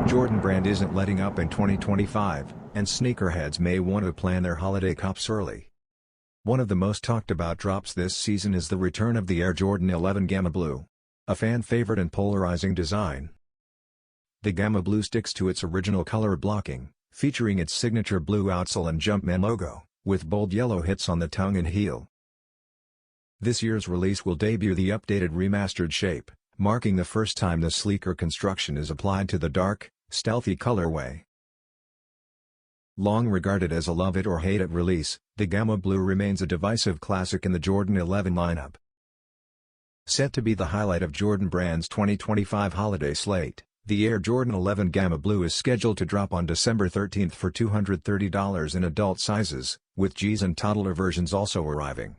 Jordan Brand isn't letting up in 2025, and sneakerheads may want to plan their holiday cups early. One of the most talked about drops this season is the return of the Air Jordan 11 Gamma Blue, a fan favorite and polarizing design. The Gamma Blue sticks to its original color blocking, featuring its signature blue outsole and Jumpman logo, with bold yellow hits on the tongue and heel. This year's release will debut the updated remastered shape, marking the first time the sleeker construction is applied to the dark, stealthy colorway. Long regarded as a love-it-or-hate-it release, the Gamma Blue remains a divisive classic in the Jordan 11 lineup. Set to be the highlight of Jordan Brand's 2025 holiday slate, the Air Jordan 11 Gamma Blue is scheduled to drop on December 13 for $230 in adult sizes, with G's and toddler versions also arriving.